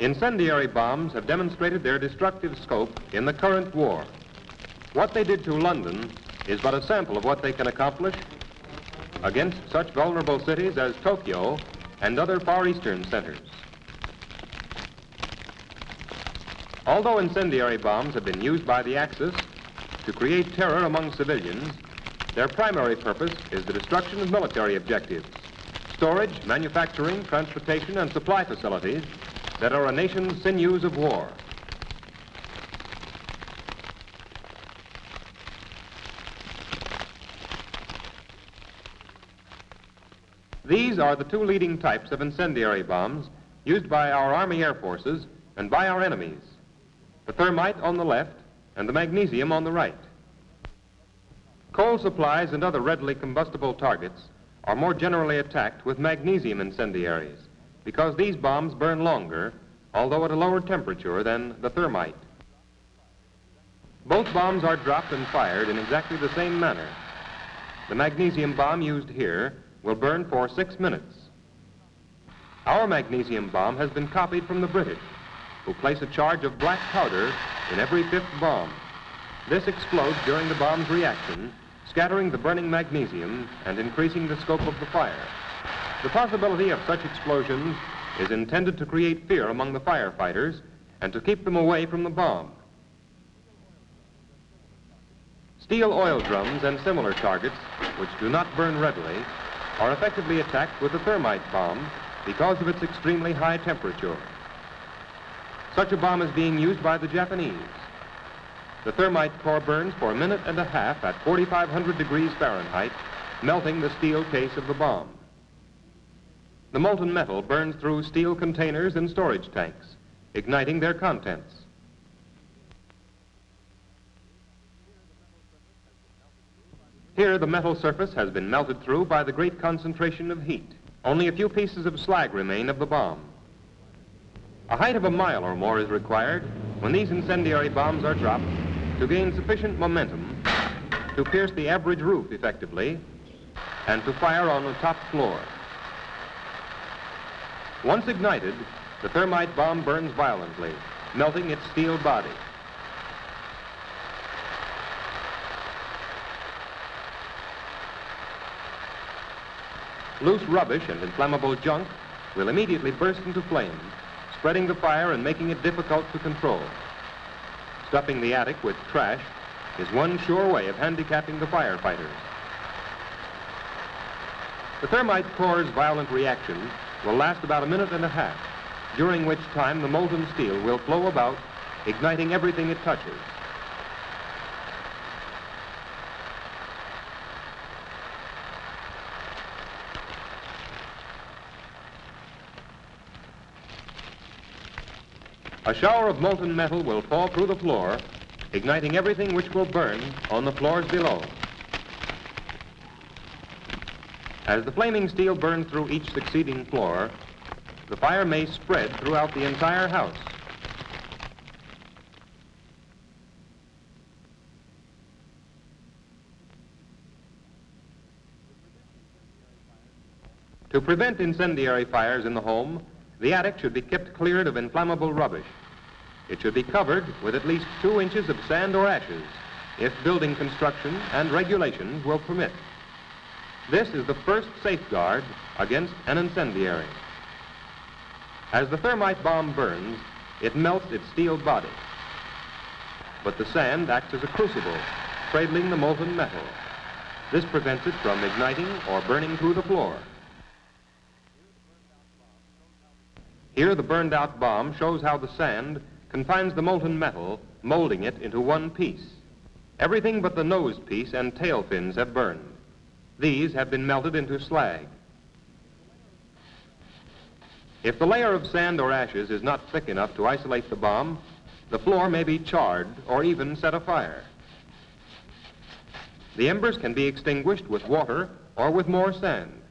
Incendiary bombs have demonstrated their destructive scope in the current war. What they did to London is but a sample of what they can accomplish against such vulnerable cities as Tokyo and other Far Eastern centers. Although incendiary bombs have been used by the Axis to create terror among civilians, their primary purpose is the destruction of military objectives, storage, manufacturing, transportation, and supply facilities that are a nation's sinews of war. These are the two leading types of incendiary bombs used by our Army Air Forces and by our enemies: the thermite on the left and the magnesium on the right. Coal supplies and other readily combustible targets are more generally attacked with magnesium incendiaries because these bombs burn longer, although at a lower temperature than the thermite. Both bombs are dropped and fired in exactly the same manner. The magnesium bomb used here will burn for 6 minutes. Our magnesium bomb has been copied from the British, who place a charge of black powder in every fifth bomb. This explodes during the bomb's reaction, scattering the burning magnesium and increasing the scope of the fire. The possibility of such explosions is intended to create fear among the firefighters and to keep them away from the bomb. Steel oil drums and similar targets, which do not burn readily, are effectively attacked with the thermite bomb because of its extremely high temperature. Such a bomb is being used by the Japanese. The thermite core burns for 1.5 minutes at 4,500 degrees Fahrenheit, melting the steel case of the bomb. The molten metal burns through steel containers and storage tanks, igniting their contents. Here, the metal surface has been melted through by the great concentration of heat. Only a few pieces of slag remain of the bomb. A height of 1 mile or more is required when these incendiary bombs are dropped to gain sufficient momentum to pierce the average roof effectively and to fire on the top floor. Once ignited, the thermite bomb burns violently, melting its steel body. Loose rubbish and inflammable junk will immediately burst into flame, spreading the fire and making it difficult to control. Stuffing the attic with trash is one sure way of handicapping the firefighters. The thermite core's violent reaction will last about 1.5 minutes, during which time the molten steel will flow about, igniting everything it touches. A shower of molten metal will fall through the floor, igniting everything which will burn on the floors below. As the flaming steel burns through each succeeding floor, the fire may spread throughout the entire house. To prevent incendiary fires in the home, the attic should be kept cleared of inflammable rubbish. It should be covered with at least 2 inches of sand or ashes, if building construction and regulations will permit. This is the first safeguard against an incendiary. As the thermite bomb burns, it melts its steel body. But the sand acts as a crucible, cradling the molten metal. This prevents it from igniting or burning through the floor. Here, the burned-out bomb shows how the sand confines the molten metal, molding it into one piece. Everything but the nose piece and tail fins have burned. These have been melted into slag. If the layer of sand or ashes is not thick enough to isolate the bomb, the floor may be charred or even set afire. The embers can be extinguished with water or with more sand.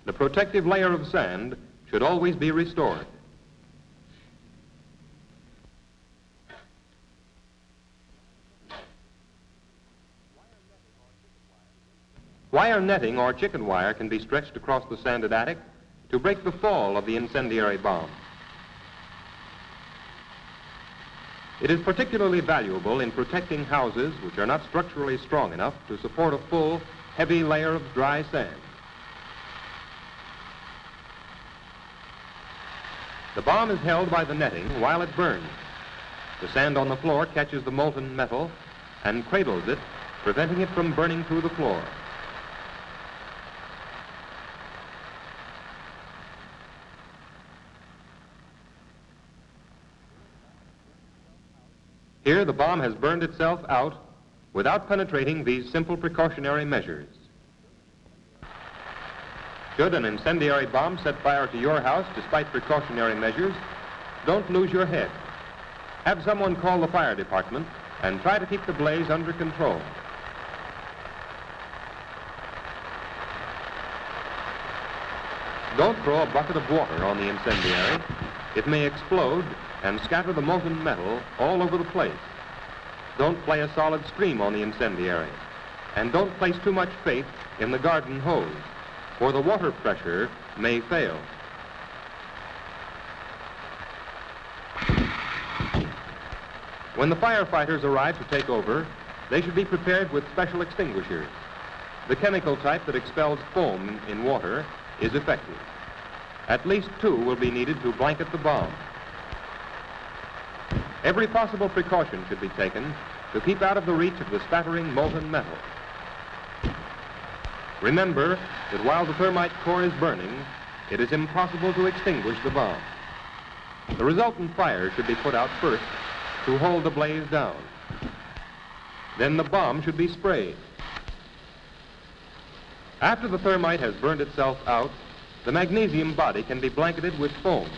The protective layer of sand should always be restored. Wire netting or chicken wire can be stretched across the sanded attic to break the fall of the incendiary bomb. It is particularly valuable in protecting houses which are not structurally strong enough to support a full, heavy layer of dry sand. The bomb is held by the netting while it burns. The sand on the floor catches the molten metal and cradles it, preventing it from burning through the floor. Here, the bomb has burned itself out without penetrating these simple precautionary measures. Should an incendiary bomb set fire to your house despite precautionary measures, don't lose your head. Have someone call the fire department and try to keep the blaze under control. Don't throw a bucket of water on the incendiary. It may explode and scatter the molten metal all over the place. Don't play a solid stream on the incendiary. And don't place too much faith in the garden hose, for the water pressure may fail. When the firefighters arrive to take over, they should be prepared with special extinguishers. The chemical type that expels foam in water is effective. At least 2 will be needed to blanket the bomb. Every possible precaution should be taken to keep out of the reach of the spattering molten metal. Remember that while the thermite core is burning, it is impossible to extinguish the bomb. The resultant fire should be put out first to hold the blaze down. Then the bomb should be sprayed. After the thermite has burned itself out, the magnesium body can be blanketed with foam.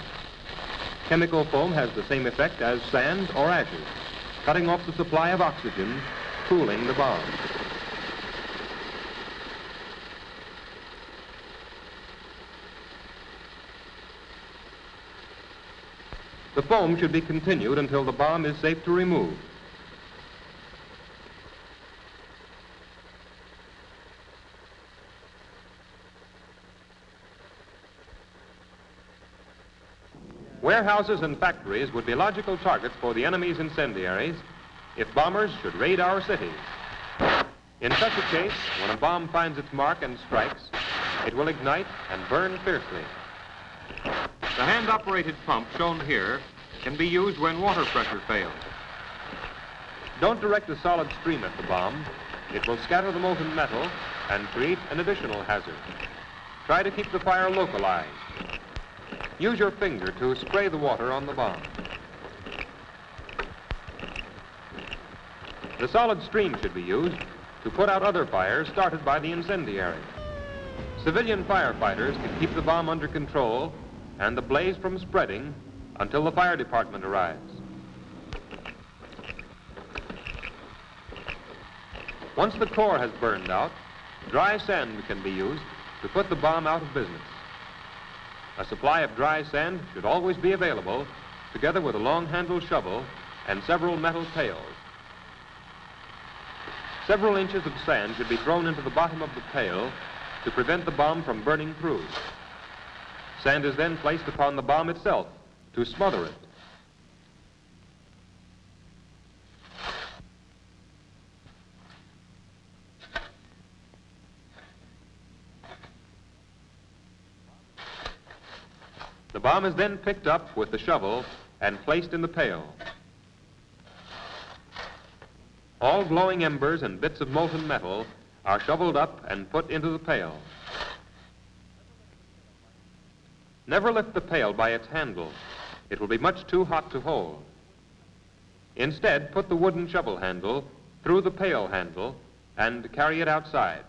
Chemical foam has the same effect as sand or ashes, cutting off the supply of oxygen, cooling the bomb. The foam should be continued until the bomb is safe to remove. Warehouses and factories would be logical targets for the enemy's incendiaries if bombers should raid our cities. In such a case, when a bomb finds its mark and strikes, it will ignite and burn fiercely. The hand-operated pump shown here can be used when water pressure fails. Don't direct a solid stream at the bomb. It will scatter the molten metal and create an additional hazard. Try to keep the fire localized. Use your finger to spray the water on the bomb. The solid stream should be used to put out other fires started by the incendiary. Civilian firefighters can keep the bomb under control and the blaze from spreading until the fire department arrives. Once the core has burned out, dry sand can be used to put the bomb out of business. A supply of dry sand should always be available, together with a long-handled shovel and several metal pails. Several inches of sand should be thrown into the bottom of the pail to prevent the bomb from burning through. Sand is then placed upon the bomb itself to smother it. The bomb is then picked up with the shovel and placed in the pail. All glowing embers and bits of molten metal are shoveled up and put into the pail. Never lift the pail by its handle. It will be much too hot to hold. Instead, put the wooden shovel handle through the pail handle and carry it outside.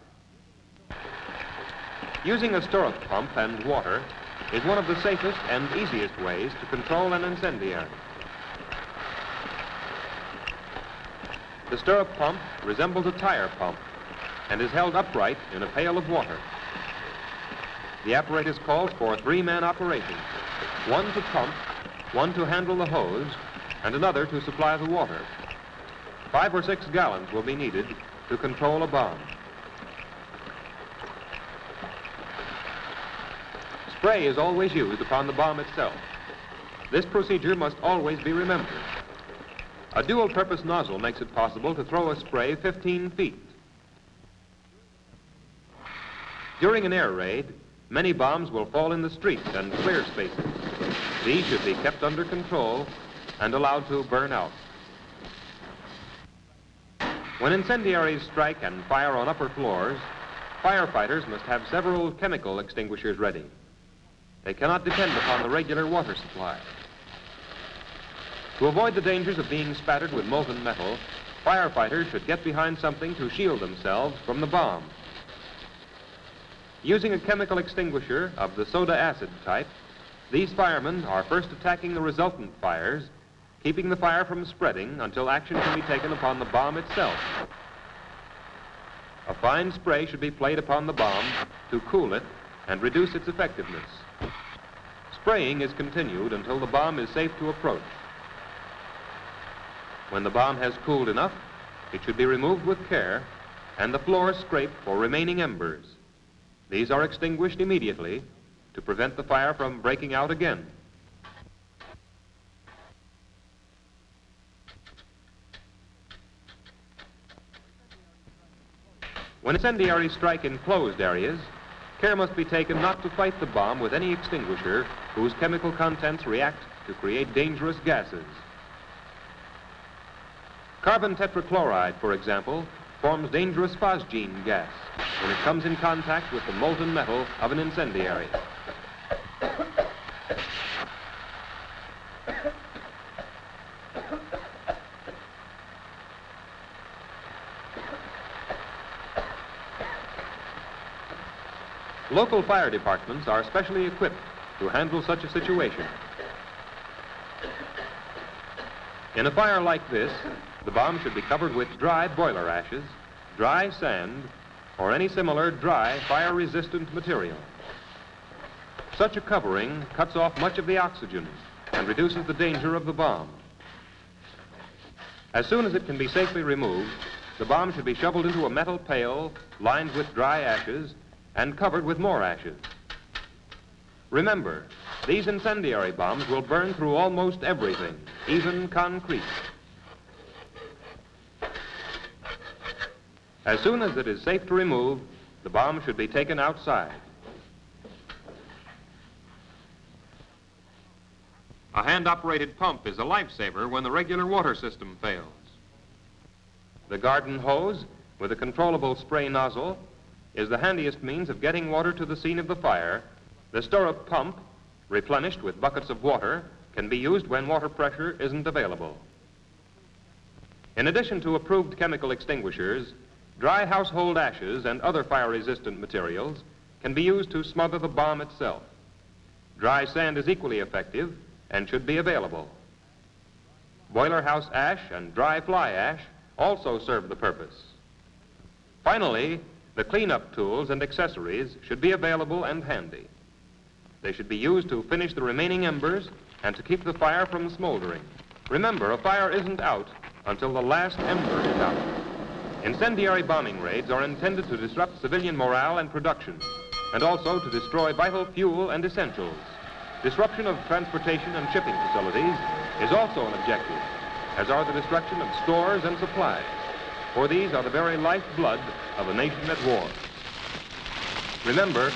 Using a stirrup pump and water is one of the safest and easiest ways to control an incendiary. The stirrup pump resembles a tire pump and is held upright in a pail of water. The apparatus calls for a 3-man operation, one to pump, one to handle the hose, and another to supply the water. 5 or 6 gallons will be needed to control a bomb. Spray is always used upon the bomb itself. This procedure must always be remembered. A dual-purpose nozzle makes it possible to throw a spray 15 feet. During an air raid, many bombs will fall in the streets and clear spaces. These should be kept under control and allowed to burn out. When incendiaries strike and fire on upper floors, firefighters must have several chemical extinguishers ready. They cannot depend upon the regular water supply. To avoid the dangers of being spattered with molten metal, firefighters should get behind something to shield themselves from the bomb. Using a chemical extinguisher of the soda acid type, these firemen are first attacking the resultant fires, keeping the fire from spreading until action can be taken upon the bomb itself. A fine spray should be played upon the bomb to cool it and reduce its effectiveness. Spraying is continued until the bomb is safe to approach. When the bomb has cooled enough, it should be removed with care and the floor scraped for remaining embers. These are extinguished immediately to prevent the fire from breaking out again. When incendiaries strike in closed areas, care must be taken not to fight the bomb with any extinguisher whose chemical contents react to create dangerous gases. Carbon tetrachloride, for example, forms dangerous phosgene gas when it comes in contact with the molten metal of an incendiary. Local fire departments are specially equipped to handle such a situation. In a fire like this, the bomb should be covered with dry boiler ashes, dry sand, or any similar dry, fire-resistant material. Such a covering cuts off much of the oxygen and reduces the danger of the bomb. As soon as it can be safely removed, the bomb should be shoveled into a metal pail lined with dry ashes and covered with more ashes. Remember, these incendiary bombs will burn through almost everything, even concrete. As soon as it is safe to remove, the bomb should be taken outside. A hand-operated pump is a lifesaver when the regular water system fails. The garden hose with a controllable spray nozzle is the handiest means of getting water to the scene of the fire. The stirrup pump, replenished with buckets of water, can be used when water pressure isn't available. In addition to approved chemical extinguishers, dry household ashes and other fire-resistant materials can be used to smother the bomb itself. Dry sand is equally effective and should be available. Boiler house ash and dry fly ash also serve the purpose. Finally, the cleanup tools and accessories should be available and handy. They should be used to finish the remaining embers and to keep the fire from smoldering. Remember, a fire isn't out until the last ember is out. Incendiary bombing raids are intended to disrupt civilian morale and production, and also to destroy vital fuel and essentials. Disruption of transportation and shipping facilities is also an objective, as are the destruction of stores and supplies, for these are the very lifeblood of a nation at war. Remember,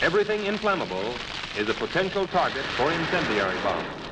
everything inflammable is a potential target for incendiary bombs.